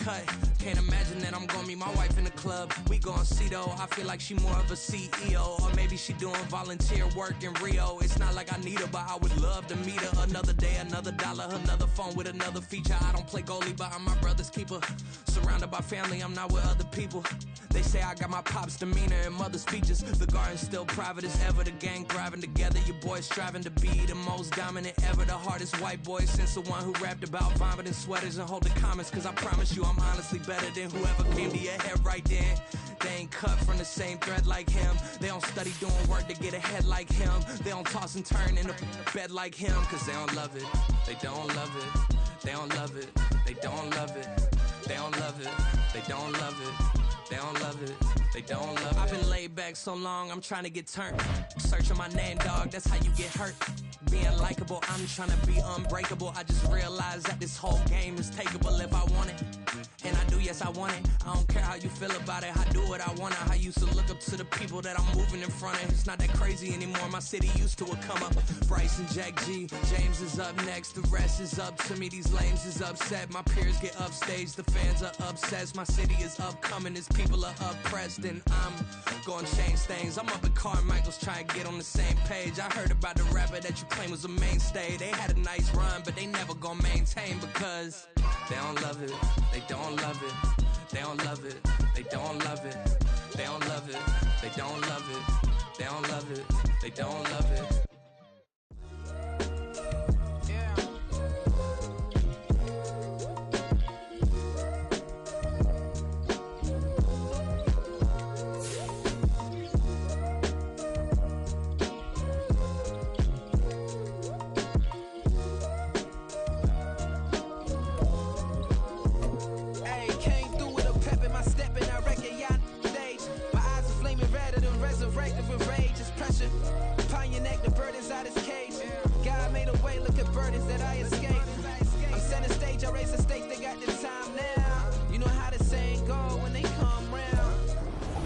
cut. Can't imagine that I'm gonna meet my wife in the club. We gon' see though, I feel like she more of a CEO. Or maybe she doing volunteer work in Rio. It's not like I need her, but I would love to meet her. Another day, another dollar, another phone with another feature. I don't play goalie, but I'm my brother's keeper. Surrounded by family, I'm not with other people. They say I got my pop's demeanor and mother's features. The garden's still private as ever, the gang thriving together. Your boys striving to be the most dominant ever. The hardest white boy since the one who rapped about vomiting sweaters and holding comments. Cause I promise you I'm honestly better than whoever came to your head right then. They ain't cut from the same thread like him. They don't study doing work to get ahead like him. They don't toss and turn in the bed like him. Cause they don't love it, they don't love it. They don't love it, they don't love it. They don't love it, they don't love it. They don't love it, they don't love it. I've been laid back so long, I'm trying to get turned. Searching my name, dog, that's how you get hurt. Being likable, I'm trying to be unbreakable. I just realized that this whole game is takeable if I want it. And I do, yes, I want it. I don't care how you feel about it, I do what I want it. I used to look up to the people that I'm moving in front of. It's not that crazy anymore, my city used to a come up. Bryce and Jack G, James is up next. The rest is up to me, these lames is upset. My peers get upstaged, the fans are obsessed. My city is upcoming, its people are oppressed. And I'm gonna change things. I'm up at Carmichael's trying to get on the same page. I heard about the rapper that you claim was a mainstay. They had a nice run, but they never gonna maintain because they don't love it, they don't love it, they don't love it, they don't love it, they don't love it, they don't love it, they don't love it, they don't love it.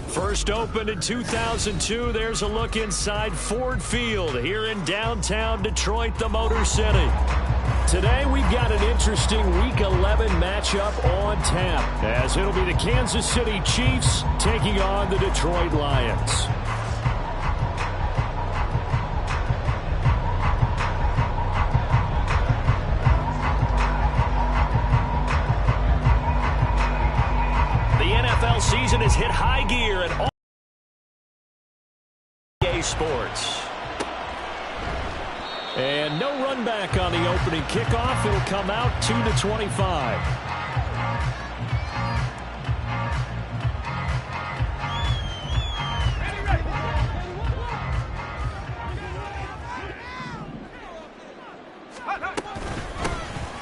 First opened in 2002, there's a look inside Ford Field here in downtown Detroit, the Motor City. Today we've got an interesting Week 11 matchup on tap, as it'll be the Kansas City Chiefs taking on the Detroit Lions. Season has hit high gear in all sports. And no run back on the opening kickoff. It'll come out 2-25.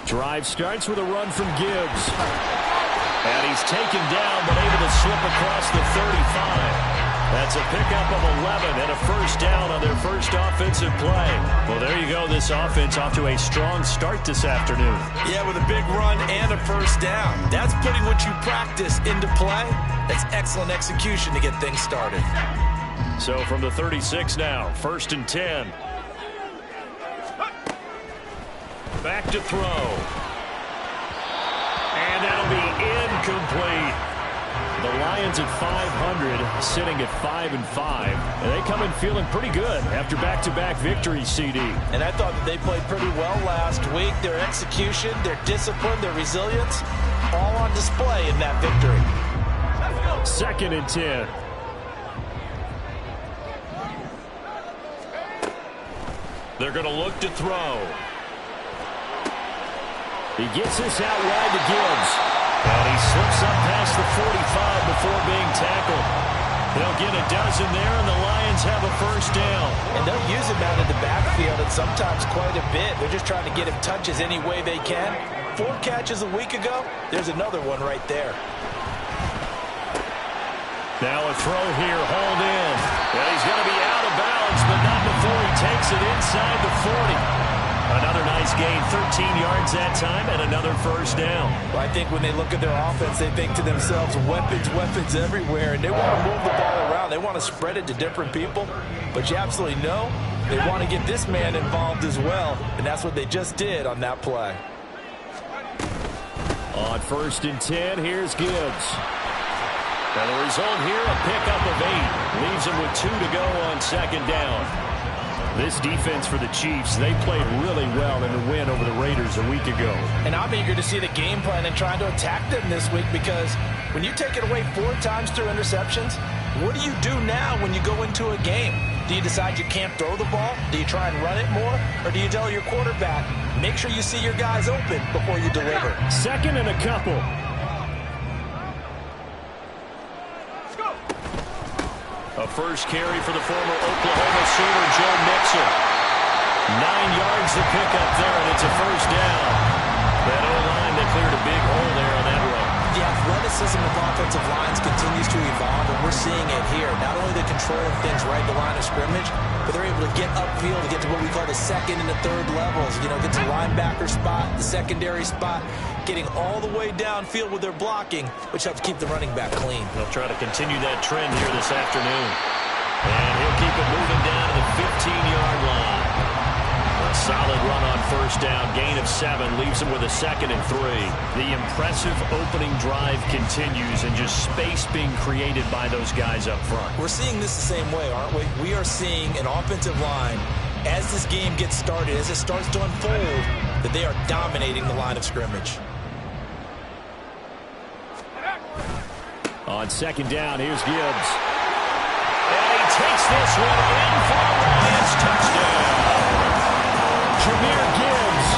Drive starts with a run from Gibbs. And he's taken down, but able to slip across the 35. That's a pickup of 11 and a first down on their first offensive play. Well, there you go. This offense off to a strong start this afternoon. Yeah, with a big run and a first down. That's putting what you practice into play. That's excellent execution to get things started. So from the 36 now, 1st and 10. Back to throw. And that'll be incomplete. The Lions at 500, sitting at 5-5. And they come in feeling pretty good after back-to-back victories, CD. And I thought that they played pretty well last week. Their execution, their discipline, their resilience, all on display in that victory. 2nd and 10. They're going to look to throw. He gets this out wide to Gibbs. And he slips up past the 45 before being tackled. They'll get a dozen there, and the Lions have a first down. And they'll use him out in the backfield, and sometimes quite a bit. They're just trying to get him touches any way they can. 4 catches a week ago. There's another one right there. Now a throw here, hauled in. And he's going to be out of bounds, but not before he takes it inside the 40. Another nice gain, 13 yards that time, and another first down. Well, I think when they look at their offense, they think to themselves, weapons everywhere, and they want to move the ball around. They want to spread it to different people, but you absolutely know they want to get this man involved as well, and that's what they just did on that play. On 1st and 10, here's Gibbs. And the result here, a pickup of 8. Leaves him with 2 to go on 2nd down. This defense for the Chiefs, they played really well in the win over the Raiders a week ago. And I'm eager to see the game plan and trying to attack them this week, because when you take it away 4 times through interceptions, what do you do now when you go into a game? Do you decide you can't throw the ball? Do you try and run it more? Or do you tell your quarterback, make sure you see your guys open before you deliver? 2nd and a couple. A first carry for the former Oklahoma Sooner, Joe Mixon. 9 yards to pick up there, and it's a 1st down. That O-line, they cleared a big hole there on that run. The athleticism of offensive lines continues to evolve, and we're seeing it here. Not only the controlling things right at the line of scrimmage, but they're able to get upfield to get to what we call the 2nd and the 3rd levels. You know, get to the linebacker spot, the secondary spot, getting all the way downfield with their blocking, which helps keep the running back clean. They'll try to continue that trend here this afternoon. And he'll keep it moving down to the 15-yard line. A solid run on 1st down. Gain of 7 leaves him with a 2nd and 3. The impressive opening drive continues, and just space being created by those guys up front. We're seeing this the same way, aren't we? We are seeing an offensive line, as this game gets started, as it starts to unfold, that they are dominating the line of scrimmage. On 2nd down, here's Gibbs. And he takes this one in for a Lions touchdown. Jahmyr Gibbs,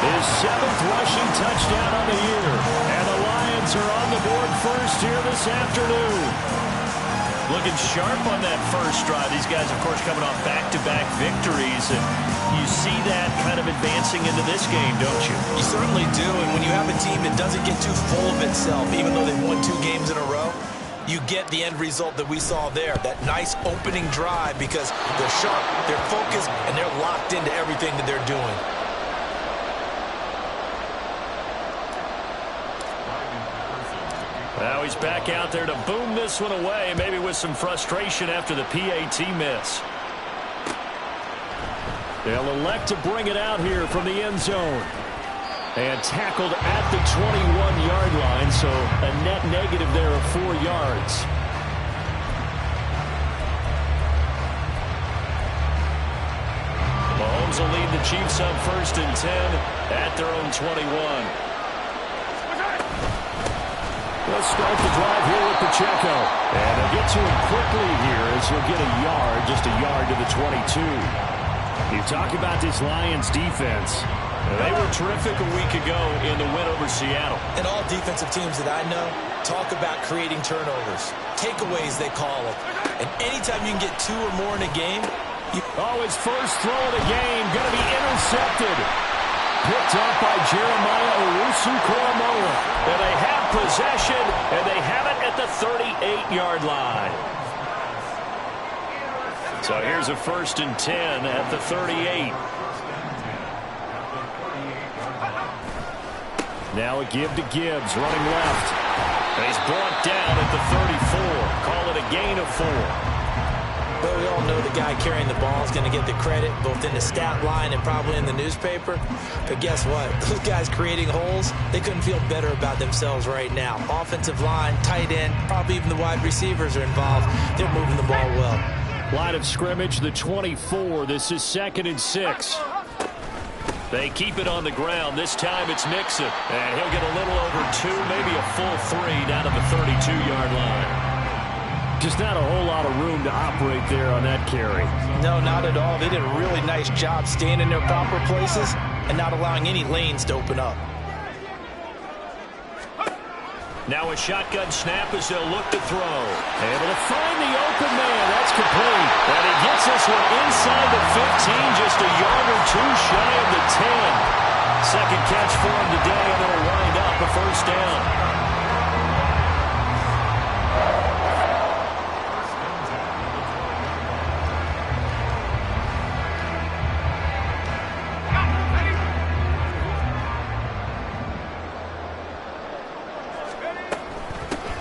his 7th rushing touchdown on the year. And the Lions are on the board first here this afternoon. Looking sharp on that first drive. These guys, of course, coming off back-to-back victories. And you see that kind of advancing into this game, don't you? You certainly do. And when you have a team that doesn't get too full of itself, even though they've won 2 games in a row, you get the end result that we saw there, that nice opening drive, because they're sharp, they're focused, and they're locked into everything that they're doing. Now he's back out there to boom this one away, maybe with some frustration after the PAT miss. They'll elect to bring it out here from the end zone. And tackled at the 21-yard line, so a net negative there of 4 yards. Mahomes will lead the Chiefs up 1st and 10 at their own 21. Let's start the drive here with Pacheco. And they'll get to him quickly here as he'll get a yard, just a yard to the 22. You talk about this Lions defense. They were terrific a week ago in the win over Seattle. And all defensive teams that I know talk about creating turnovers. Takeaways, they call it. And anytime you can get 2 or more in a game. His first throw of the game going to be intercepted. Picked up by Jeremiah Owusu-Koramoah. And they have possession, and they have it at the 38-yard line. So here's a 1st and 10 at the 38. Now a give to Gibbs, running left. And he's brought down at the 34. Call it a gain of 4. But we all know the guy carrying the ball is going to get the credit, both in the stat line and probably in the newspaper. But guess what? Those guys creating holes, they couldn't feel better about themselves right now. Offensive line, tight end, probably even the wide receivers are involved. They're moving the ball well. Line of scrimmage, the 24. This is 2nd and 6. They keep it on the ground. This time it's Mixon. And he'll get a little over 2, maybe a full 3 down to the 32-yard line. Just not a whole lot of room to operate there on that carry. No, not at all. They did a really nice job staying in their proper places and not allowing any lanes to open up. Now a shotgun snap as they'll look to throw. Able to find the open man. That's complete. And he gets this one inside the 15, just a yard or 2 shy of the 10. Second catch for him today, and it'll wind up a 1st down.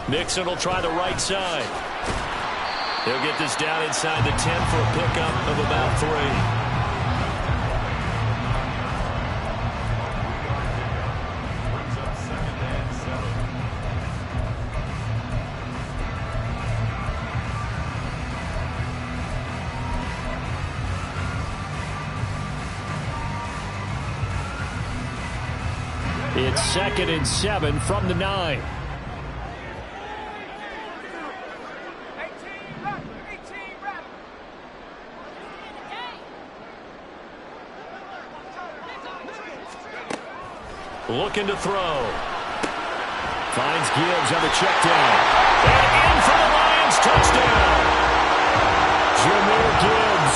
Mixon will try the right side. He'll get this down inside the 10 for a pickup of about 3. It's 2nd and 7 from the 9. Looking to throw. Finds Gibbs on the check down. And in for the Lions, touchdown. Jahmyr Gibbs.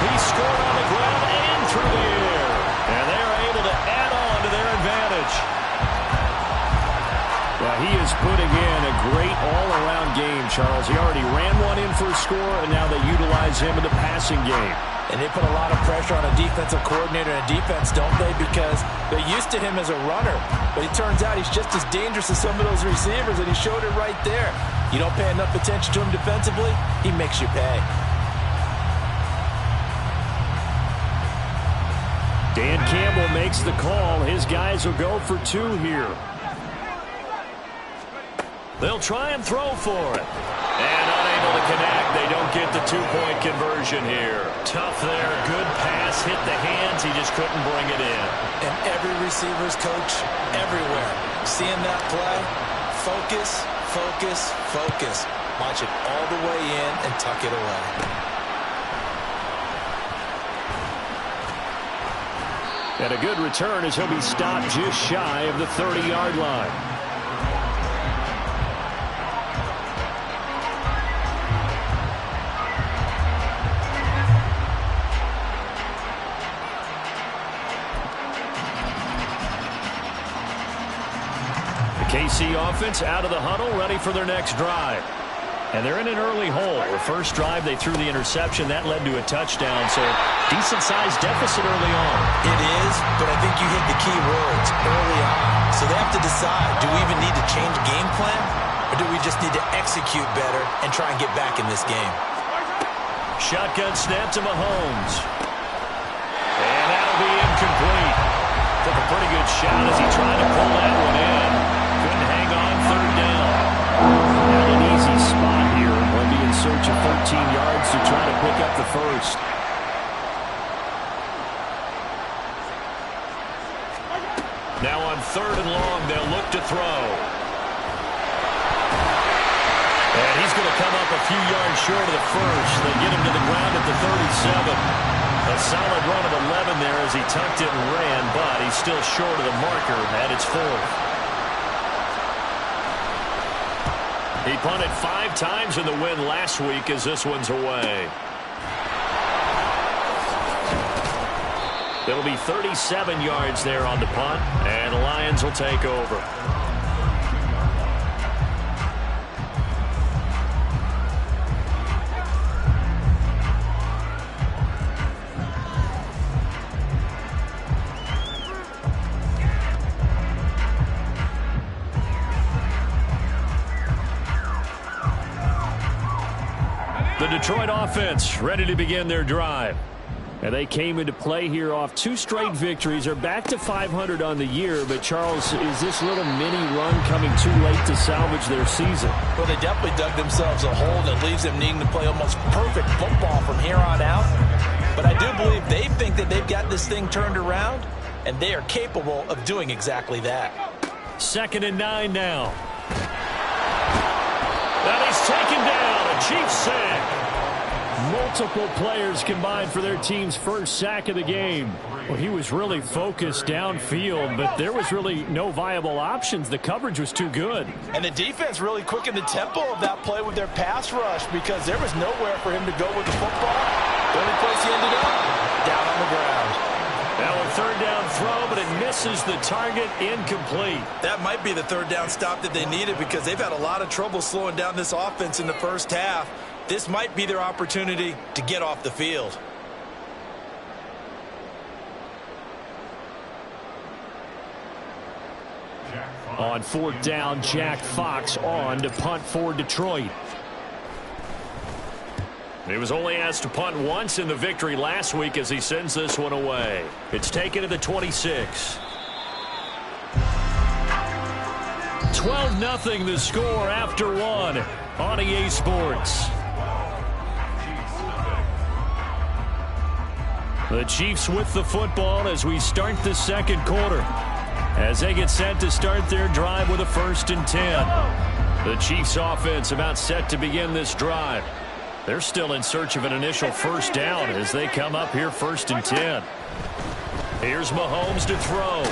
He scored on the ground and through the air. And they're able to add on to their advantage. Well, he is putting in a great all-around game, Charles. He already ran one in for a score, and now they utilize him in the passing game. And they put a lot of pressure on a defensive coordinator and defense, don't they? Because they're used to him as a runner. But it turns out he's just as dangerous as some of those receivers, and he showed it right there. You don't pay enough attention to him defensively, he makes you pay. Dan Campbell makes the call. His guys will go for 2 here. They'll try and throw for it. And unable to connect. They don't get the 2-point conversion here. Tough there. Good pass. Hit the hands. He just couldn't bring it in. And every receiver's coach everywhere. Seeing that play, focus, focus, focus. Watch it all the way in and tuck it away. And a good return as he'll be stopped just shy of the 30-yard line. KC offense out of the huddle, ready for their next drive. And they're in an early hole. The first drive, they threw the interception. That led to a touchdown, so decent-sized deficit early on. It is, but I think you hit the key words early on. So they have to decide, do we even need to change game plan, or do we just need to execute better and try and get back in this game? Shotgun snap to Mahomes. And that'll be incomplete. Took a pretty good shot as he tried to pull that one in. Couldn't hang on, 3rd down. Not an easy spot here. We'll be in search of 13 yards to try to pick up the first. Now on 3rd and long, they'll look to throw. And he's going to come up a few yards short of the first. They get him to the ground at the 37. A solid run of 11 there as he tucked it and ran, but he's still short of the marker at its 4th. He punted 5 times in the win last week as this one's away. It'll be 37 yards there on the punt, and the Lions will take over. The Detroit offense ready to begin their drive. And they came into play here off 2 straight victories. They're back to 500 on the year. But, Charles, is this little mini run coming too late to salvage their season? Well, they definitely dug themselves a hole that leaves them needing to play almost perfect football from here on out. But I do believe they think that they've got this thing turned around, and they are capable of doing exactly that. 2nd and 9 now. And he's taken down. A Chiefs sack. Multiple players combined for their team's first sack of the game. Well, he was really focused downfield, but there was really no viable options. The coverage was too good. And the defense really quickened the tempo of that play with their pass rush because there was nowhere for him to go with the football. The only place he ended up, down on the ground. Now a 3rd down throw, but it misses the target, incomplete. That might be the 3rd down stop that they needed because they've had a lot of trouble slowing down this offense in the first half. This might be their opportunity to get off the field. On 4th down, Jack Fox on to punt for Detroit. He was only asked to punt once in the victory last week as he sends this one away. It's taken to the 26. 12-0 the score after 1 on EA Sports. The Chiefs with the football as we start the 2nd quarter. as they get set to start their drive with a 1st and 10. The Chiefs offense about set to begin this drive. They're still in search of an initial 1st down as they come up here 1st and 10. Here's Mahomes to throw.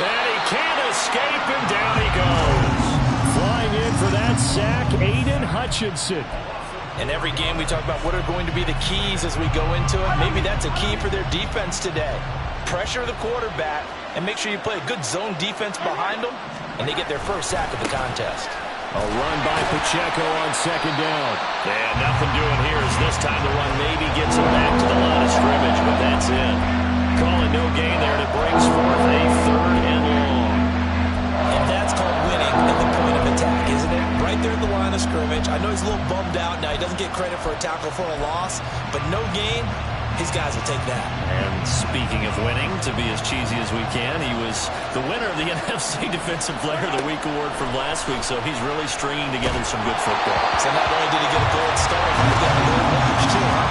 And he can't escape, and down he goes. Flying in for that sack, Aiden Hutchinson. In every game we talk about what are going to be the keys as we go into it. Maybe that's a key for their defense today. Pressure the quarterback and make sure you play a good zone defense behind them, and they get their 1st sack of the contest. A run by Pacheco on 2nd down. And nothing doing here as this time the run maybe gets him back to the line of scrimmage, but that's it. Calling no gain there, and it brings forth a 3rd and long. And that's called winning at the point of attack, isn't it? Right there at the line of scrimmage. I know he's a little bummed out now. He doesn't get credit for a tackle for a loss, but no gain, his guys will take that. And speaking of winning, to be as cheesy as we can, he was the winner of the NFC Defensive Player of the Week award from last week, so he's really stringing together some good football. So not only did he get a gold star, but he got a gold watch, too, huh?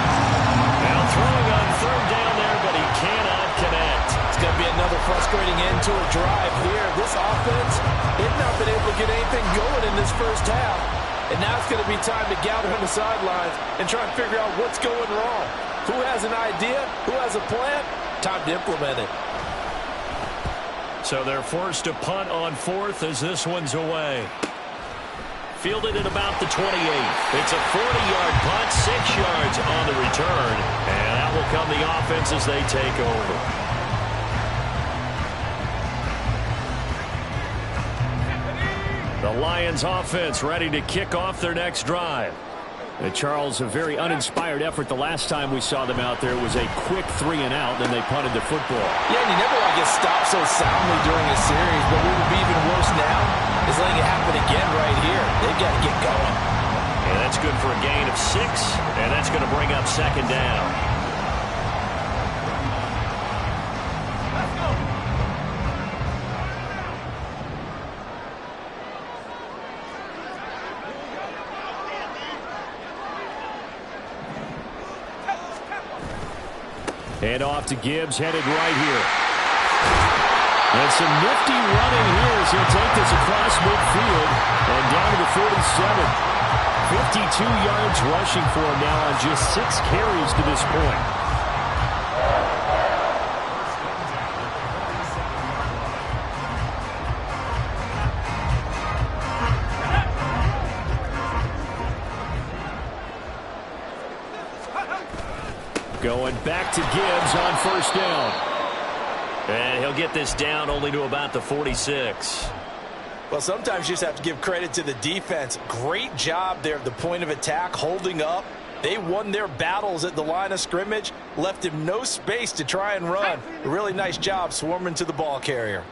Now throwing on 3rd down there, but he cannot connect. It's going to be another frustrating end to a drive here. This offense, they've not been able to get anything going in this 1st half, and now it's going to be time to gather on the sidelines and try and figure out what's going wrong. Who has an idea? Who has a plan? Time to implement it. So they're forced to punt on 4th as this one's away. Fielded at about the 28. It's a 40-yard punt, 6 yards on the return. And that will come the offense as they take over. The Lions offense ready to kick off their next drive. Charles, a very uninspired effort the last time we saw them out there. It was a quick 3-and-out, then they punted the football. Yeah, and you never want to get stopped so soundly during a series, but what would be even worse now is letting it happen again right here. They've got to get going. And that's good for a gain of 6, and that's going to bring up 2nd down. And off to Gibbs, headed right here. And some nifty running here as he'll take this across midfield and down to the 47. 52 yards rushing for him now on just 6 carries to this point. Going back to Gibbs on 1st down. And he'll get this down only to about the 46. Well, sometimes you just have to give credit to the defense. Great job there at the point of attack, holding up. They won their battles at the line of scrimmage, left him no space to try and run. A really nice job swarming to the ball carrier.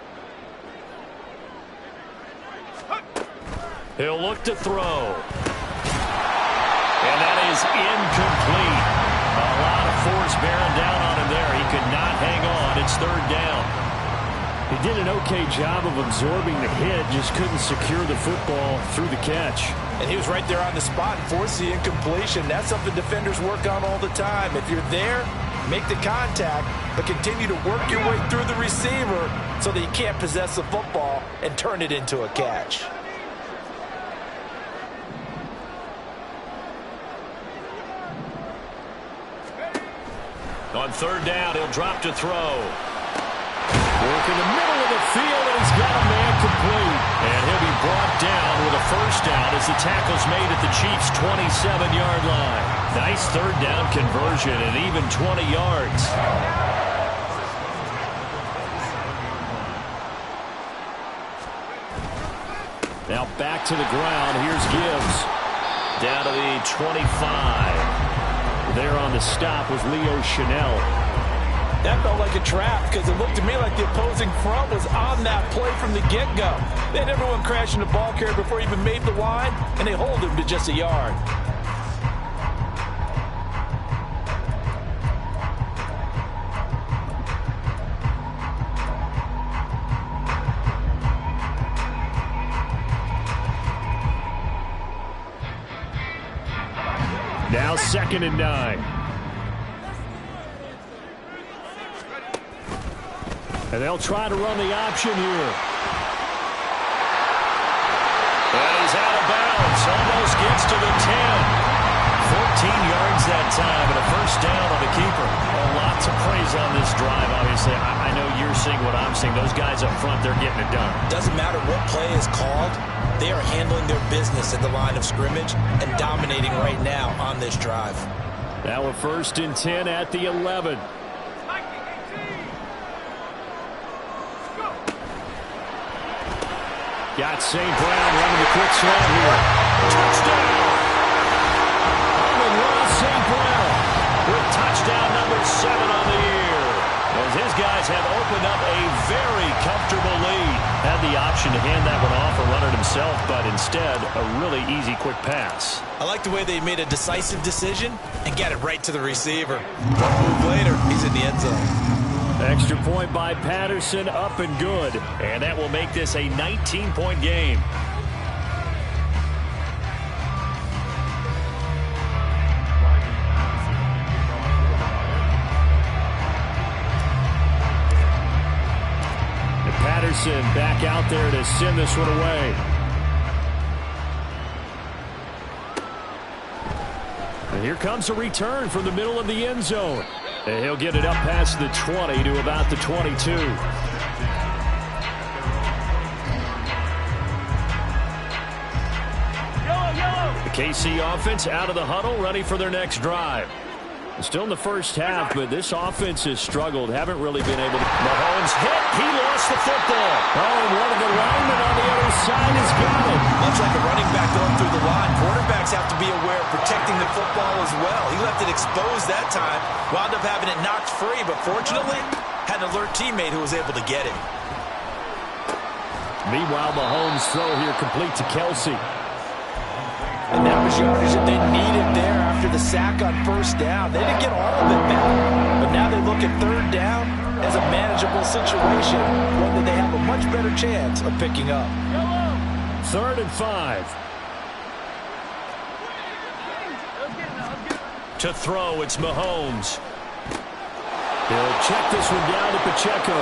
He'll look to throw. And that is incomplete. A lot of force bearing down on him there. He could not hang on. It's 3rd down. He did an okay job of absorbing the hit, just couldn't secure the football through the catch. And he was right there on the spot and forced the incompletion. That's something defenders work on all the time. If you're there, make the contact, but continue to work your way through the receiver so that you can't possess the football and turn it into a catch. On 3rd down, he'll drop to throw. Work in the middle of the field, and he's got a man complete. And he'll be brought down with a 1st down as the tackle's made at the Chiefs' 27-yard line. Nice 3rd down conversion and even 20 yards. Now back to the ground. Here's Gibbs. Down to the 25. There on the stop was Leo Chanel. That felt like a trap because it looked to me like the opposing front was on that play from the get-go. They had everyone crashing the ball carrier before he even made the line, and they hold him to just a yard. Now 2nd and 9. And they'll try to run the option here. And he's out of bounds. Almost gets to the 10. 14 yards that time and a first down on the keeper. A lot to praise on this drive, obviously. I know you're seeing what I'm seeing. Those guys up front, they're getting it done. Doesn't matter what play is called. They are handling their business at the line of scrimmage and dominating right now on this drive. Now a 1st and 10 at the 11. Got St. Brown running the quick slant here. Touchdown! St. Brown with touchdown number 7 on the year. As his guys have opened up a very comfortable lead. Had the option to hand that one off or run it himself, but instead a really easy quick pass. I like the way they made a decisive decision and got it right to the receiver. One move later, he's in the end zone. Extra point by Patterson, up and good. And that will make this a 19-point game. Patterson back out there to send this one away. And here comes a return from the middle of the end zone. And he'll get it up past the 20 to about the 22. The KC offense out of the huddle, ready for their next drive. Still in the first half, but this offense has struggled. Haven't really been able to. Mahomes hit. He lost the football. Oh, and one of the linemen on the other side has got it. Much like a running back going through the line, quarterbacks have to be aware of protecting the football as well. He left it exposed that time. Wound up having it knocked free, but fortunately, had an alert teammate who was able to get it. Meanwhile, Mahomes' throw here complete to Kelsey. And that was yardage that they needed there after the sack on first down. They didn't get all of it back, but now they look at third down as a manageable situation, one that they have a much better chance of picking up. 3rd and 5. To throw, it's Mahomes. He'll check this one down to Pacheco.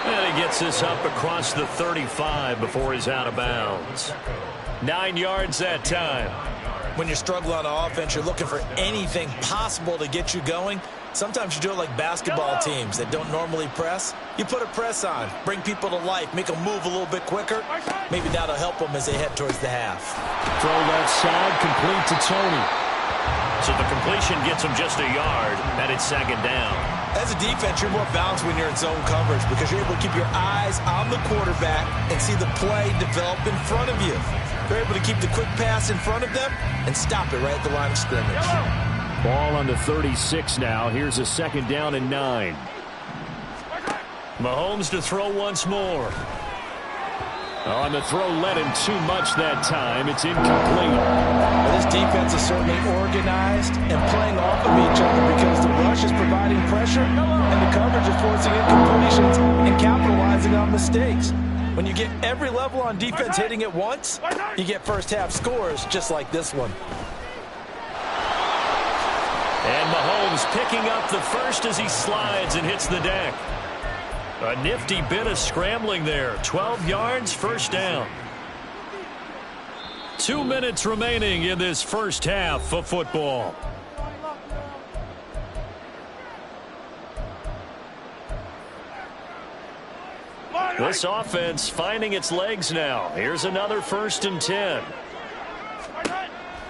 And he gets this up across the 35 before he's out of bounds. 9 yards that time. When you struggle on offense, you're looking for anything possible to get you going. Sometimes you do it like basketball teams that don't normally press. You put a press on, bring people to life, make them move a little bit quicker. Maybe that'll help them as they head towards the half. Throw left side, complete to Tony. So the completion gets him just a yard, and it's 2nd down. As a defense, you're more balanced when you're in zone coverage because you're able to keep your eyes on the quarterback and see the play develop in front of you. They're able to keep the quick pass in front of them and stop it right at the line of scrimmage. Ball on the 36 now. Here's a 2nd down and 9. Mahomes to throw once more. On the throw, led him too much that time. It's incomplete. Well, this defense is certainly organized and playing off of each other because the rush is providing pressure and the coverage is forcing incompletions and capitalizing on mistakes. When you get every level on defense hitting at once, you get first half scores just like this one. And Mahomes picking up the first as he slides and hits the deck. A nifty bit of scrambling there. 12 yards, first down. 2 minutes remaining in this first half of football. This offense finding its legs now. Here's another 1st and 10.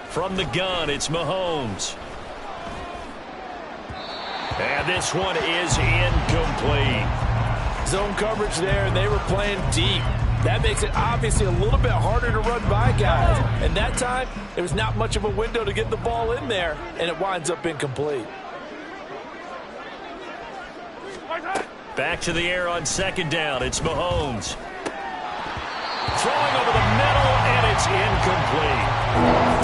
From the gun, it's Mahomes. And this one is incomplete. Zone coverage there, and they were playing deep. That makes it obviously a little bit harder to run by guys. And that time, there was not much of a window to get the ball in there, and it winds up incomplete. Back to the air on 2nd down. It's Mahomes. Throwing over the middle, and it's incomplete.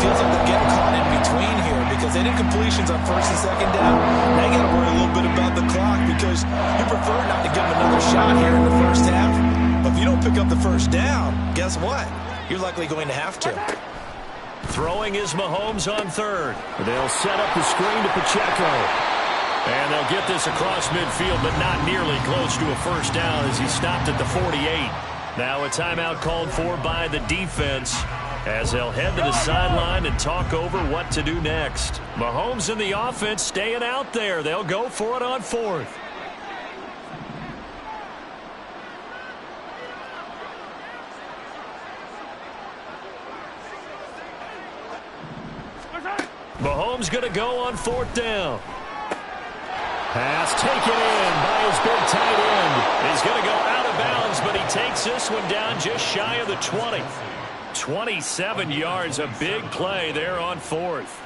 Feels like they're getting caught in between here because they did completions on 1st and 2nd down. Now you got to worry a little bit about the clock because you prefer not to give them another shot here in the first half. But if you don't pick up the first down, guess what? You're likely going to have to. Throwing is Mahomes on 3rd. They'll set up the screen to Pacheco. And they'll get this across midfield, but not nearly close to a first down as he stopped at the 48. Now a timeout called for by the defense as they'll head to the sideline and talk over what to do next. Mahomes and the offense staying out there. They'll go for it on 4th. Mahomes going to go on 4th down. Pass taken in by his big tight end. He's going to go out of bounds, but he takes this one down just shy of the 20. 27 yards, a big play there on 4th.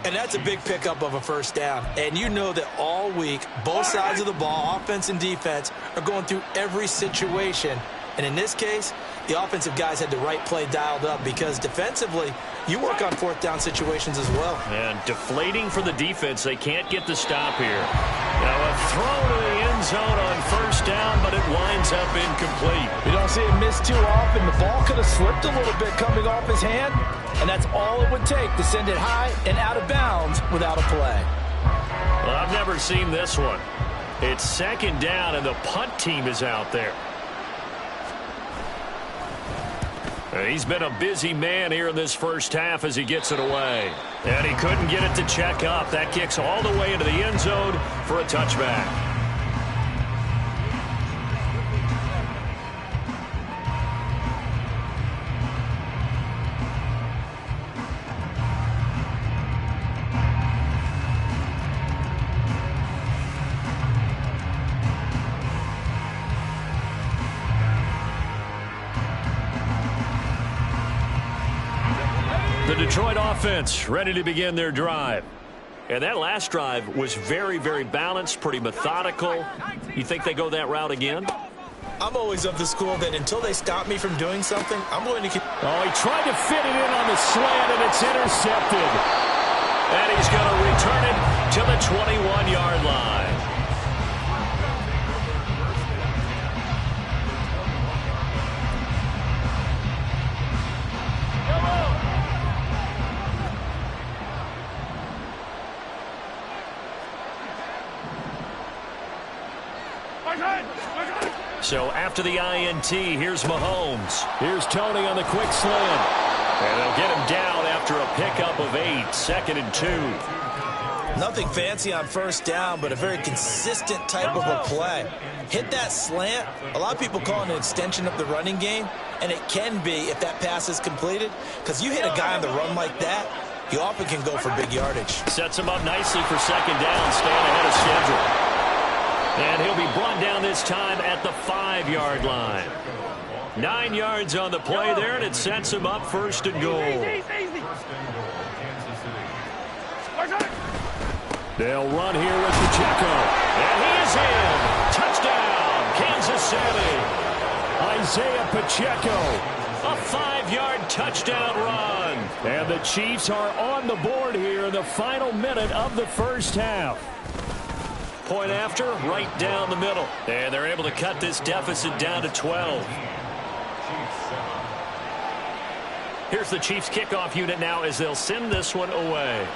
And that's a big pickup of a first down. And you know that all week, both sides of the ball, offense and defense, are going through every situation. And in this case, the offensive guys had the right play dialed up because defensively, you work on 4th down situations as well. And deflating for the defense. They can't get the stop here. Now a throw to the end zone on 1st down, but it winds up incomplete. You don't see it miss too often. The ball could have slipped a little bit coming off his hand, and that's all it would take to send it high and out of bounds without a play. Well, I've never seen this one. It's 2nd down, and the punt team is out there. He's been a busy man here in this first half as he gets it away. And he couldn't get it to check up. That kicks all the way into the end zone for a touchback. The Detroit offense ready to begin their drive. And that last drive was very, very balanced, pretty methodical. You think they go that route again? I'm always of the school that until they stop me from doing something, I'm going to keep... Oh, he tried to fit it in on the slant, and it's intercepted. And he's going to return it to the 21-yard line. So after the INT, here's Mahomes. Here's Tony on the quick slant. And they'll get him down after a pickup of 8, 2nd and 2. Nothing fancy on 1st down, but a very consistent type of a play. Hit that slant. A lot of people call it an extension of the running game, and it can be if that pass is completed, because you hit a guy on the run like that, he often can go for big yardage. Sets him up nicely for 2nd down, staying ahead of schedule. And he'll be brought down this time at the 5-yard line. 9 yards on the play there, and it sets him up 1st and goal. They'll run here with Pacheco. And he is in. Touchdown, Kansas City. Isaiah Pacheco. A 5-yard touchdown run. And the Chiefs are on the board here in the final minute of the first half. Point after, right down the middle. And they're able to cut this deficit down to 12. Here's the Chiefs kickoff unit now as they'll send this one away.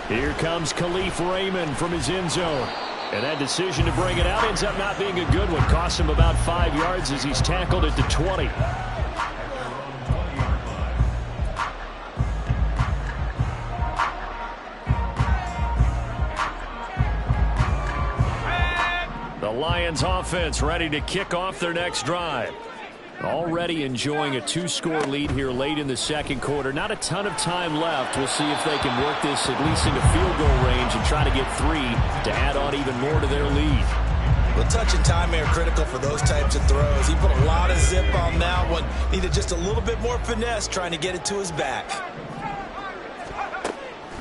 Here comes Khalif Raymond from his end zone. And that decision to bring it out ends up not being a good one. Costs him about 5 yards as he's tackled at the 20. The Lions offense ready to kick off their next drive. Already enjoying a 2-score lead here late in the 2nd quarter. Not a ton of time left. We'll see if they can work this at least into field goal range and try to get 3 to add on even more to their lead. Well, touch and time are critical for those types of throws. He put a lot of zip on that one. Needed just a little bit more finesse trying to get it to his back.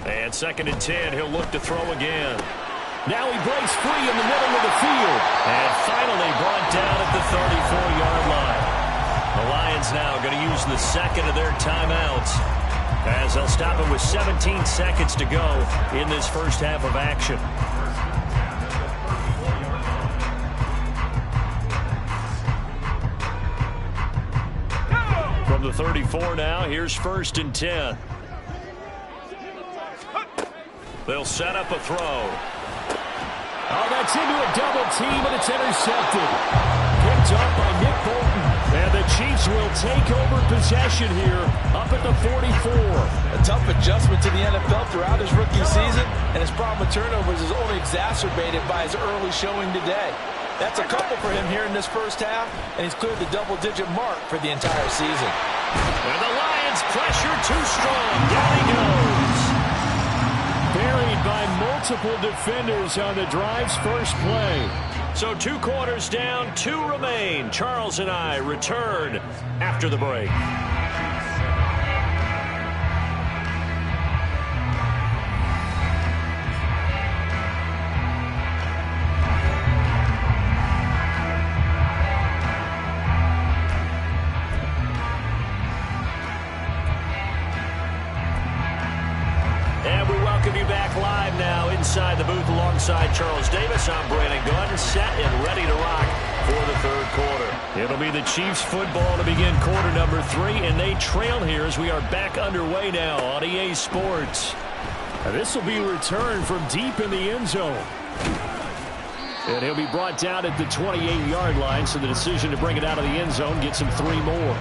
And 2nd and 10, he'll look to throw again. Now he breaks free in the middle of the field. And finally brought down at the 34-yard line. The Lions now going to use the 2nd of their timeouts as they'll stop it with 17 seconds to go in this first half of action. From the 34 now, here's 1st and 10. They'll set up a throw. Oh, that's into a double team, and it's intercepted. Picked up by Nick Bolton. And the Chiefs will take over possession here up at the 44. A tough adjustment to the NFL throughout his rookie season, and his problem with turnovers is only exacerbated by his early showing today. That's a couple for him here in this first half, and he's cleared the double-digit mark for the entire season. And the Lions pressure too strong. Down he goes. Buried by multiple defenders on the drive's first play. So 2 quarters down, 2 remain. Charles and I return after the break. And we welcome you back live now inside the booth alongside Charles Davis. I'm Brandon Gunn, set and ready to rock for the third quarter. It'll be the Chiefs football to begin quarter number 3, and they trail here as we are back underway now on EA Sports. This will be returned from deep in the end zone. And he'll be brought down at the 28-yard line, so the decision to bring it out of the end zone gets him 3 more.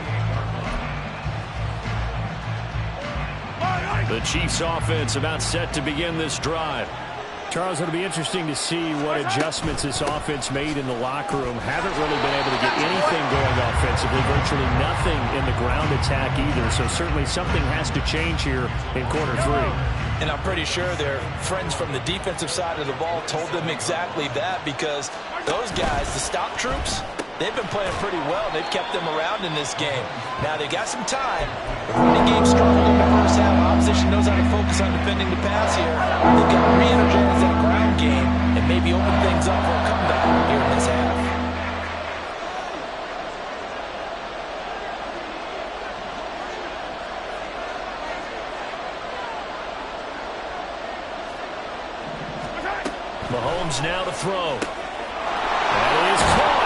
The Chiefs offense about set to begin this drive. Charles, it'll be interesting to see what adjustments this offense made in the locker room. Haven't really been able to get anything going offensively, virtually nothing in the ground attack either. So certainly something has to change here in quarter 3. And I'm pretty sure their friends from the defensive side of the ball told them exactly that, because those guys, the stop troops, they've been playing pretty well. They've kept them around in this game. Now, they got some time. The running game struggled in the first half. Opposition knows how to focus on defending the pass here. They've got to re-energize that ground game and maybe open things up for a comeback here in this half. Mahomes now to throw. That is caught.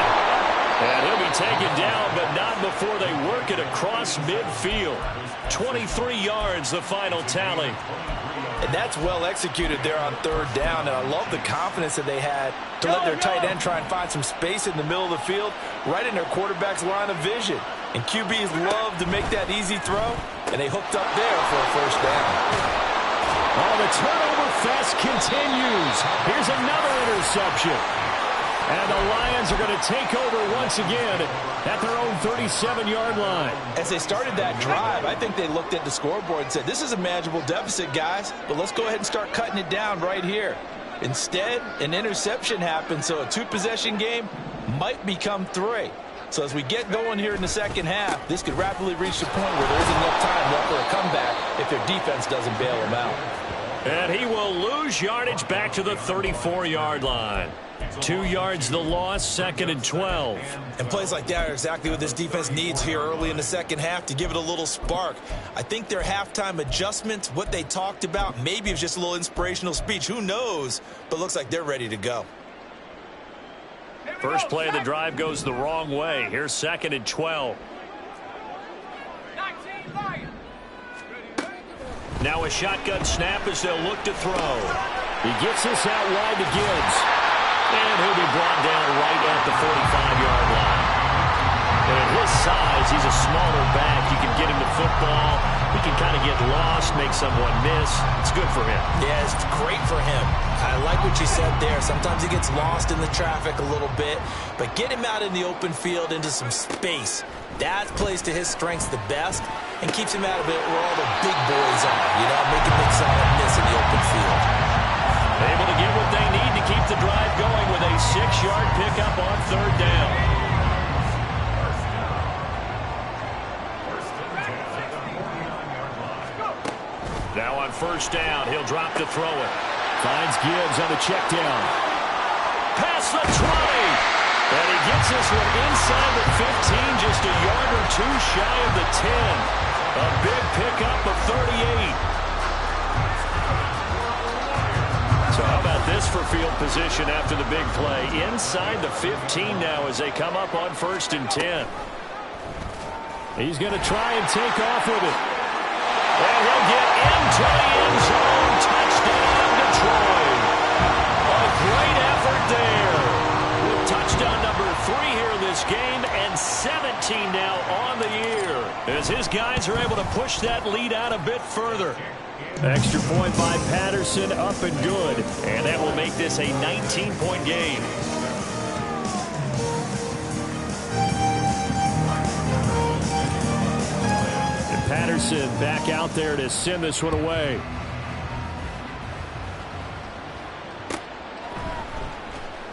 And he'll be taken down, but not before they work it across midfield. 23 yards, the final tally. And that's well executed there on third down. And I love the confidence that they had to let their tight end try and find some space in the middle of the field, right in their quarterback's line of vision. And QBs love to make that easy throw, and they hooked up there for a first down. Oh, the turnover fest continues. Here's another interception. And the Lions are going to take over once again at their own 37-yard line. As they started that drive, I think they looked at the scoreboard and said, this is a manageable deficit, guys, but let's go ahead and start cutting it down right here. Instead, an interception happened, so a 2-possession game might become 3. So as we get going here in the second half, this could rapidly reach the point where there isn't enough time left for a comeback if their defense doesn't bail them out. And he will lose yardage back to the 34-yard line. 2 yards the loss, 2nd and 12. And plays like that are exactly what this defense needs here early in the second half to give it a little spark. I think their halftime adjustments, what they talked about, maybe it was just a little inspirational speech. Who knows? But looks like they're ready to go. First play of the drive goes the wrong way. Here's 2nd and 12. Now a shotgun snap as they'll look to throw. He gets this out wide to Gibbs. And he'll be brought down right at the 45-yard line. And at his size, he's a smaller back. You can get him to football. He can kind of get lost, make someone miss. It's good for him. Yeah, it's great for him. I like what you said there. Sometimes he gets lost in the traffic a little bit. But get him out in the open field into some space. That plays to his strengths the best and keeps him out of it where all the big boys are. You know, make him make someone miss in the open field. Able to get what they need to keep the drive going with a 6-yard pickup on third down. Now on first down, he'll drop to throw it. Finds Gibbs on the check down. Past the 20. And he gets this one inside the 15, just a yard or 2 shy of the 10. A big pickup of 38. So how about this for field position after the big play? Inside the 15 now as they come up on 1st and 10. He's going to try and take off with it. And he'll get into the end zone. Touchdown, Detroit. A great effort there. With touchdown number 3 here in this game, and 17 now on the year, as his guys are able to push that lead out a bit further. Extra point by Patterson, up and good, and that will make this a 19-point game. And Patterson back out there to send this one away.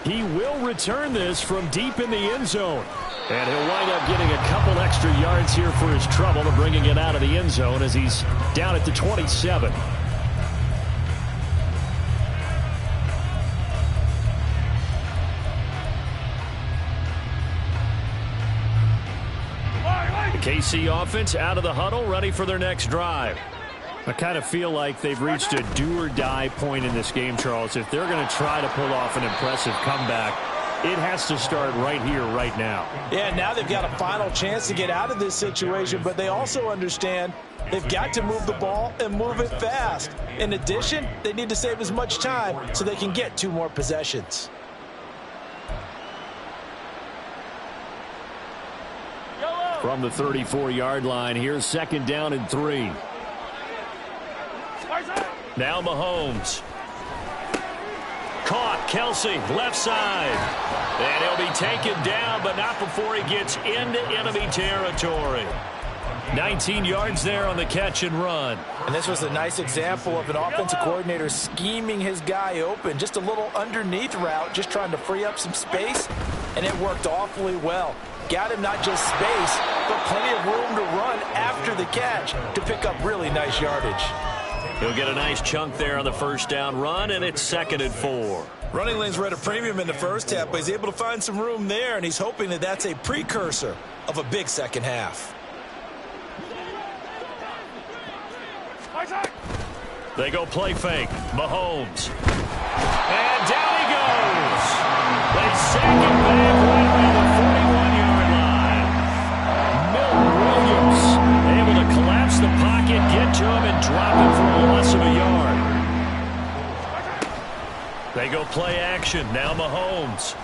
He will return this from deep in the end zone. And he'll wind up getting a couple extra yards here for his trouble and bringing it out of the end zone as he's down at the 27. The KC offense out of the huddle, ready for their next drive. I kind of feel like they've reached a do-or-die point in this game, Charles. If they're going to try to pull off an impressive comeback, it has to start right here, right now. Yeah, now they've got a final chance to get out of this situation, but they also understand they've got to move the ball and move it fast. In addition, they need to save as much time so they can get 2 more possessions. From the 34-yard line, here's 2nd down and 3. Now Mahomes. Caught, Kelsey, left side. And he'll be taken down, but not before he gets into enemy territory. 19 yards there on the catch and run. And this was a nice example of an offensive coordinator scheming his guy open. Just a little underneath route, just trying to free up some space, and it worked awfully well. Got him not just space, but plenty of room to run after the catch to pick up really nice yardage. He'll get a nice chunk there on the first down run, and it's 2nd and 4. Running lanes were at a premium in the first half, but he's able to find some room there, and he's hoping that that's a precursor of a big second half. They go play fake. Mahomes. And down he goes. They sack him back right by the 41-yard line. Milton Williams able to collapse the pocket, get to him, and drop him for a loss of a yard. They go play action. Now Mahomes.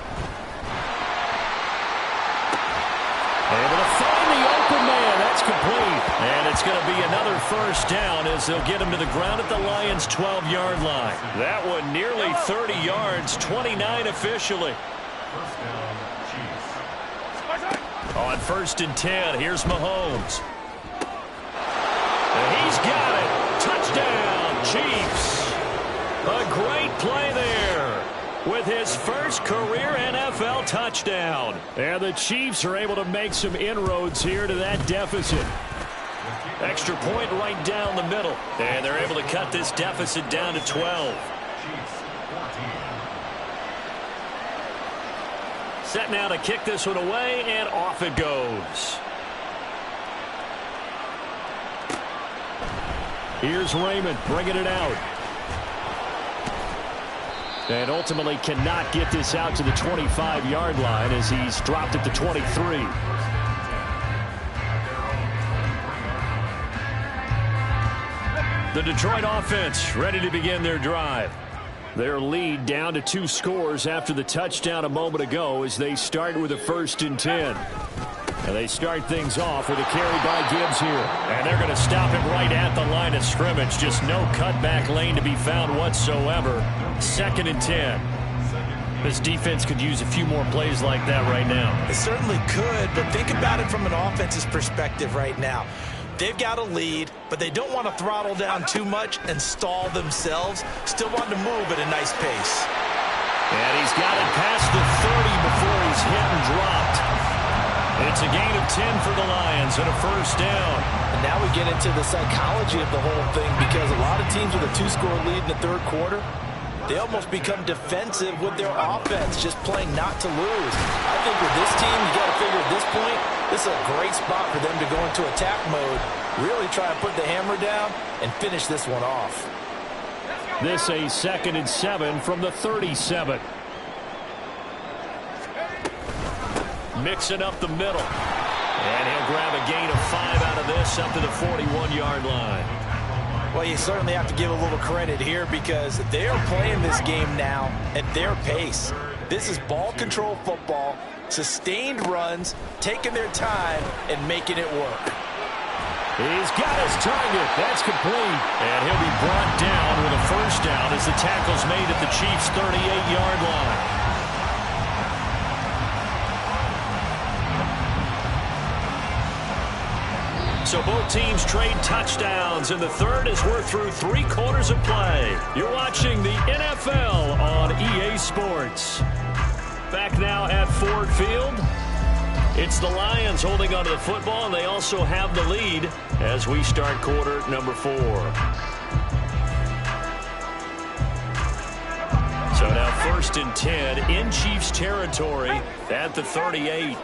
Able to find the open man. That's complete. And it's going to be another first down as they'll get him to the ground at the Lions' 12-yard line. That one nearly 30 yards, 29 officially. On 1st and 10, here's Mahomes. And he's got it. Touchdown, Chiefs. A great play there with his first career NFL touchdown. And the Chiefs are able to make some inroads here to that deficit. Extra point right down the middle. And they're able to cut this deficit down to 12. Set now to kick this one away, and off it goes. Here's Raymond bringing it out. And ultimately cannot get this out to the 25-yard line as he's dropped at the 23. The Detroit offense ready to begin their drive. Their lead down to 2 scores after the touchdown a moment ago as they start with a 1st and 10. And they start things off with a carry by Gibbs here. And they're going to stop him right at the line of scrimmage. Just no cutback lane to be found whatsoever. 2nd and 10. This defense could use a few more plays like that right now. It certainly could, but think about it from an offense's perspective right now. They've got a lead, but they don't want to throttle down too much and stall themselves. Still want to move at a nice pace. And he's got it past the 30 before he's hit and dropped. It's a gain of 10 for the Lions and a first down. And now we get into the psychology of the whole thing, because a lot of teams with a 2-score lead in the 3rd quarter, they almost become defensive with their offense, just playing not to lose. I think with this team, you got to figure at this point, this is a great spot for them to go into attack mode, really try and put the hammer down and finish this one off. This a 2nd and 7 from the 37. Mixing up the middle. And he'll grab a gain of 5 out of this up to the 41-yard line. Well, you certainly have to give a little credit here because they are playing this game now at their pace. This is ball control football, sustained runs, taking their time, and making it work. He's got his target. That's complete. And he'll be brought down with a first down as the tackle's made at the Chiefs' 38-yard line. So both teams trade touchdowns, and the third as we're through 3 quarters of play. You're watching the NFL on EA Sports. Back now at Ford Field. It's the Lions holding onto the football, and they also have the lead as we start quarter number 4. So now 1st and 10 in Chiefs territory at the 38.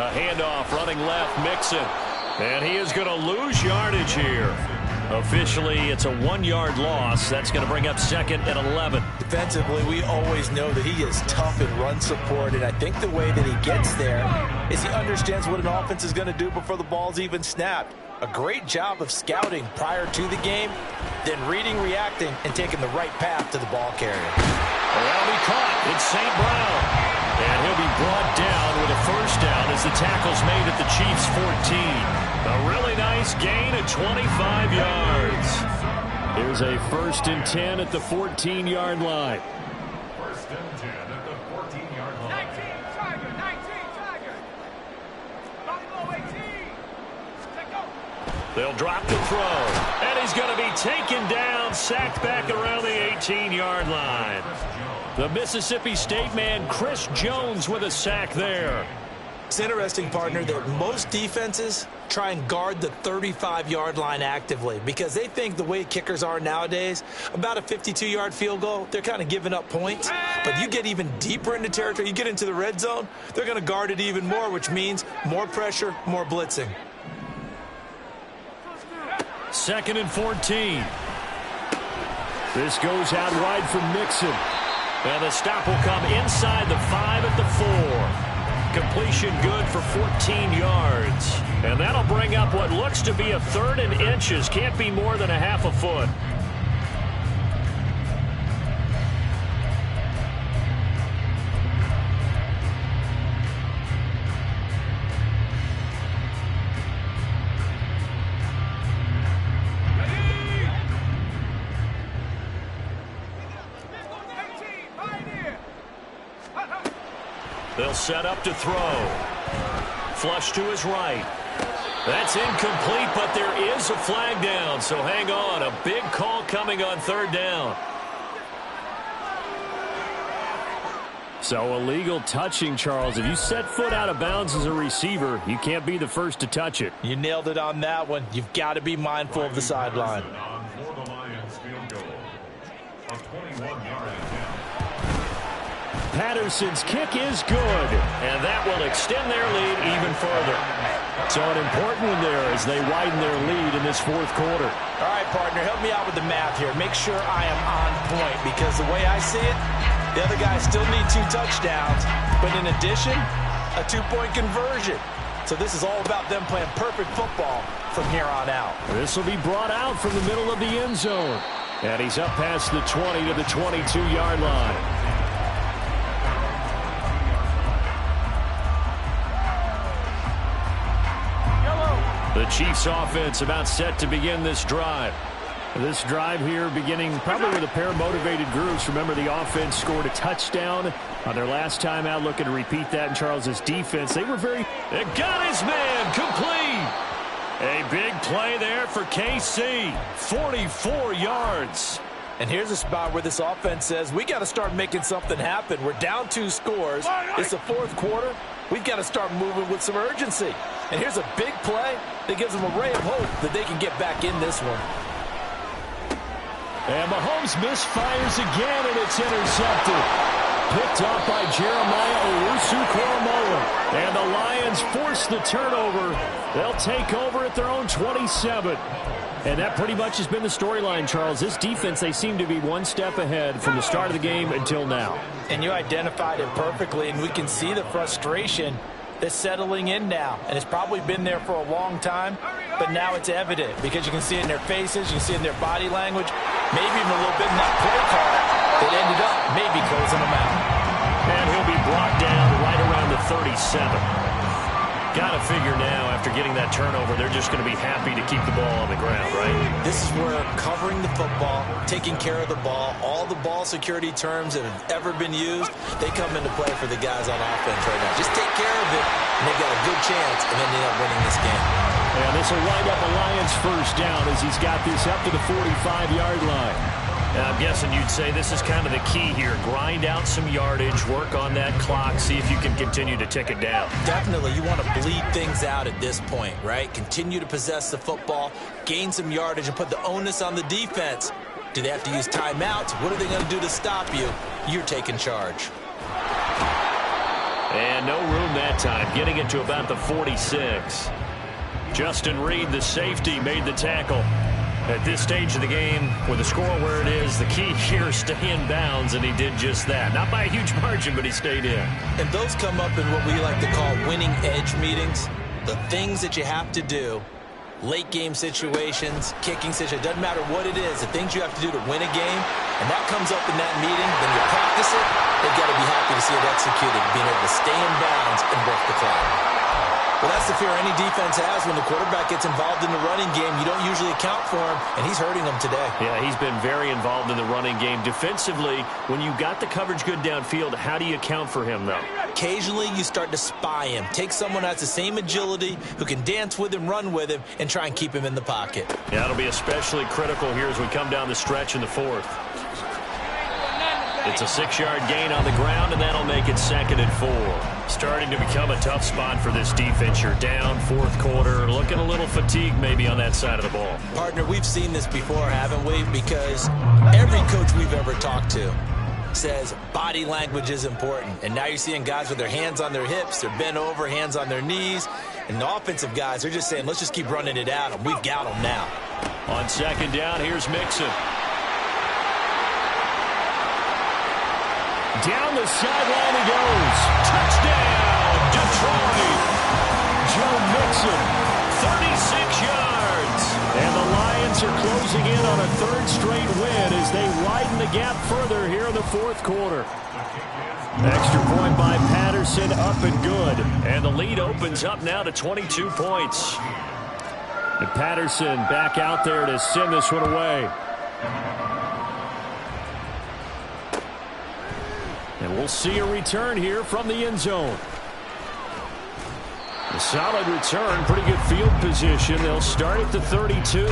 A handoff running left, Mixon. And he is going to lose yardage here. Officially, it's a 1-yard loss. That's going to bring up 2nd and 11. Defensively, we always know that he is tough in run support, and I think the way that he gets there is he understands what an offense is going to do before the ball's even snapped. A great job of scouting prior to the game, then reading, reacting, and taking the right path to the ball carrier. That'll be caught. It's St. Brown. And he'll be brought down with a first down as the tackle's made at the Chiefs' 14. A really nice gain of 25 yards. Here's a 1st and 10 at the 14-yard line. 1st and 10 at the 14-yard line. 19, Tiger. Buffalo 18. Take go. They'll drop the throw. And he's going to be taken down, sacked back around the 18-yard line. The Mississippi State man, Chris Jones, with a sack there. It's interesting, partner, that most defenses try and guard the 35-yard line actively because they think the way kickers are nowadays, about a 52-yard field goal, they're kind of giving up points. But you get even deeper into territory, you get into the red zone, they're going to guard it even more, which means more pressure, more blitzing. 2nd and 14. This goes out wide from Mixon. And the stop will come inside the 5 at the 4. Completion good for 14 yards. And that'll bring up what looks to be a 3rd and inches. Can't be more than a half a foot. They'll set up to throw. Flush to his right. That's incomplete, but there is a flag down, so hang on. A big call coming on 3rd down. So illegal touching, Charles. If you set foot out of bounds as a receiver, you can't be the first to touch it. You nailed it on that one. You've got to be mindful of the sideline. For the Lions field goal. A 21-yard attempt. Patterson's kick is good, and that will extend their lead even further. So an important one there as they widen their lead in this 4th quarter. All right, partner, help me out with the math here. Make sure I am on point because the way I see it, the other guys still need 2 touchdowns, but in addition, a 2-point conversion. So this is all about them playing perfect football from here on out. This will be brought out from the middle of the end zone. And he's up past the 20 to the 22-yard line. The Chiefs offense about set to begin this drive. This drive here beginning probably with a pair of motivated groups. Remember, the offense scored a touchdown on their last time out. Looking to repeat that in Charles's defense. They were very... It got his man complete. A big play there for KC. 44 yards. And here's a spot where this offense says, we got to start making something happen. We're down 2 scores. It's the 4th quarter. We've got to start moving with some urgency. And here's a big play that gives them a ray of hope that they can get back in this one. And Mahomes misfires again, and it's intercepted. picked off by Jeremiah Owusu-Koramoah. And the Lions force the turnover. They'll take over at their own 27. And that pretty much has been the storyline, Charles. This defense, they seem to be one step ahead from the start of the game until now. And you identified it perfectly, and we can see the frustration that's settling in now. And it's probably been there for a long time, but now it's evident because you can see it in their faces, you can see it in their body language, maybe even a little bit in that play call that ended up maybe closing them out. And he'll be brought down right around the 37. Got to figure now, after getting that turnover, they're just going to be happy to keep the ball on the ground, right? This is where covering the football, taking care of the ball, all the ball security terms that have ever been used, they come into play for the guys on offense right now. Just take care of it, and they've got a good chance of ending up winning this game. And this will wind up a Lions first down as he's got this up to the 45-yard line. And I'm guessing you'd say this is kind of the key here. Grind out some yardage, work on that clock, see if you can continue to tick it down. Definitely, you want to bleed things out at this point, right? Continue to possess the football, gain some yardage, and put the onus on the defense. Do they have to use timeouts? What are they going to do to stop you? You're taking charge. And no room that time, getting it to about the 46. Justin Reed, the safety, made the tackle. At this stage of the game, with the score where it is, the key here is stay in bounds, and he did just that. Not by a huge margin, but he stayed in. And those come up in what we like to call winning edge meetings. The things that you have to do, late game situations, kicking situations, doesn't matter what it is, the things you have to do to win a game, and that comes up in that meeting, then you practice it, they've got to be happy to see it executed, being able to stay in bounds and work the clock. Well, that's the fear any defense has when the quarterback gets involved in the running game. You don't usually account for him, and he's hurting them today. Yeah, he's been very involved in the running game. Defensively, when you got the coverage good downfield, how do you account for him, though? Occasionally, you start to spy him. Take someone who has the same agility, who can dance with him, run with him, and try and keep him in the pocket. Yeah, it'll be especially critical here as we come down the stretch in the fourth. It's a 6-yard gain on the ground, and that'll make it 2nd and 4. Starting to become a tough spot for this defense. You're down, fourth quarter, looking a little fatigued maybe on that side of the ball. Partner, we've seen this before, haven't we? Because every coach we've ever talked to says body language is important. And now you're seeing guys with their hands on their hips, they're bent over, hands on their knees. And the offensive guys, they're just saying, let's just keep running it at them. We've got them now. On 2nd down, here's Mixon. Down the sideline he goes. Touchdown, Detroit. Joe Mixon, 36 yards. And the Lions are closing in on a 3rd straight win as they widen the gap further here in the fourth quarter. Extra point by Patterson, up and good. And the lead opens up now to 22 points. And Patterson back out there to send this one away. And we'll see a return here from the end zone. A solid return, pretty good field position. They'll start at the 32.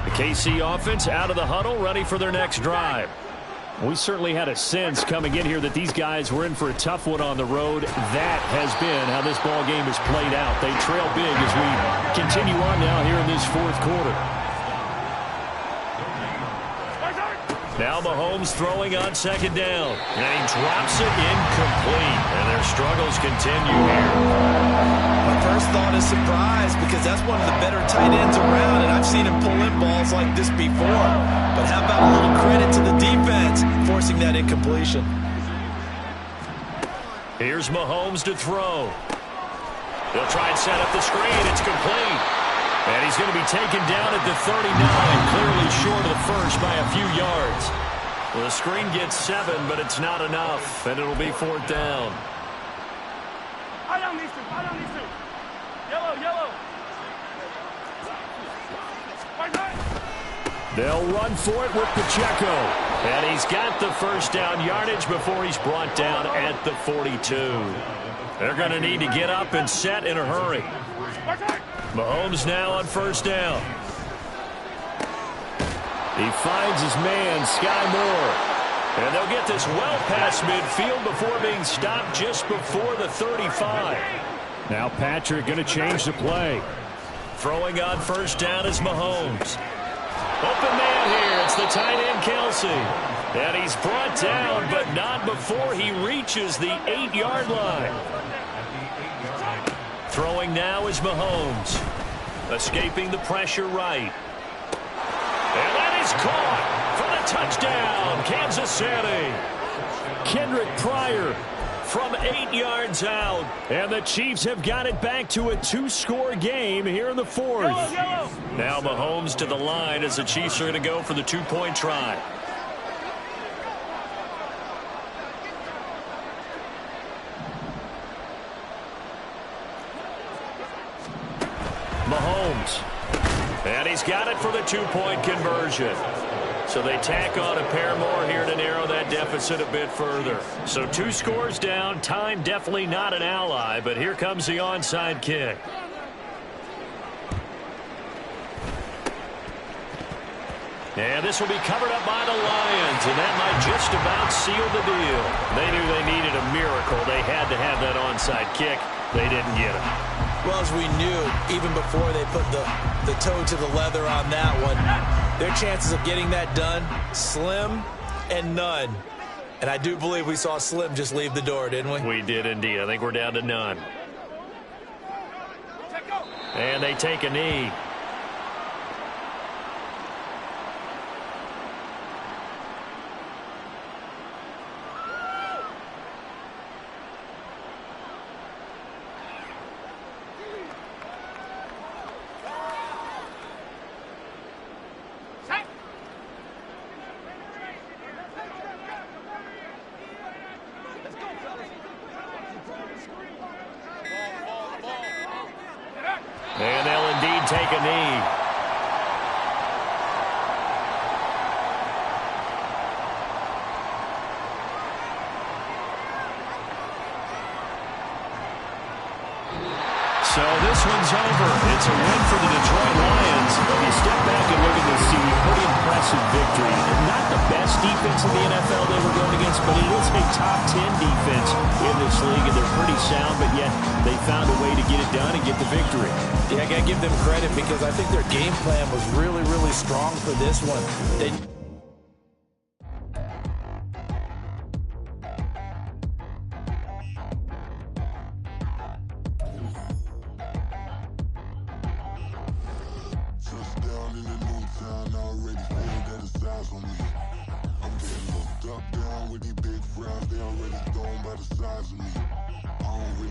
The KC offense out of the huddle, ready for their next drive. We certainly had a sense coming in here that these guys were in for a tough one on the road. That has been how this ball game has played out. They trail big as we continue on now here in this fourth quarter. Now Mahomes throwing on 2nd down. And he drops it incomplete. And their struggles continue here. My first thought is surprise because that's one of the better tight ends around, and I've seen him pull in balls like this before. But how about a little credit to the defense forcing that incompletion? Here's Mahomes to throw. They'll try and set up the screen. It's complete. And he's going to be taken down at the 39, clearly short of the first by a few yards. Well, the screen gets 7, but it's not enough, and it'll be 4th down. They'll run for it with Pacheco. And he's got the first down yardage before he's brought down at the 42. They're going to need to get up and set in a hurry. Mahomes now on 1st down. He finds his man, Sky Moore. And they'll get this well past midfield before being stopped just before the 35. Now Patrick going to change the play. Throwing on first down is Mahomes. Open man here. It's the tight end, Kelsey. And he's brought down, but not before he reaches the 8-yard line. Throwing now is Mahomes. Escaping the pressure right. And that is caught for the touchdown, Kansas City. Kendrick Pryor from 8 yards out. And the Chiefs have got it back to a 2-score game here in the fourth. Now Mahomes to the line as the Chiefs are going to go for the 2-point try. Mahomes. And he's got it for the 2-point conversion. So they tack on a pair more here to narrow that deficit a bit further. So 2 scores down. Time definitely not an ally, but here comes the onside kick. And this will be covered up by the Lions, and that might just about seal the deal. They knew they needed a miracle. They had to have that onside kick. They didn't get it. Well, as we knew, even before they put the toe to the leather on that one, their chances of getting that done, slim and none. And I do believe we saw Slim just leave the door, didn't we? We did indeed. I think we're down to none. And they take a knee. And they'll indeed take a knee. So this one's over. It's a win for the Detroit Lions. If you step back and look at this team, pretty impressive victory. Not the best defense in the NFL they were going against, but it is a top 10 defense in this league, and they're pretty sound, but yet they found a way to get it done and get the victory. Yeah, I got to give them credit because I think their game plan was really, really strong for this one. They Touchdown in the new town, already feel that it's eyes on me. I'm getting looked up down with these big frowns, they already gone by the size of me. I don't really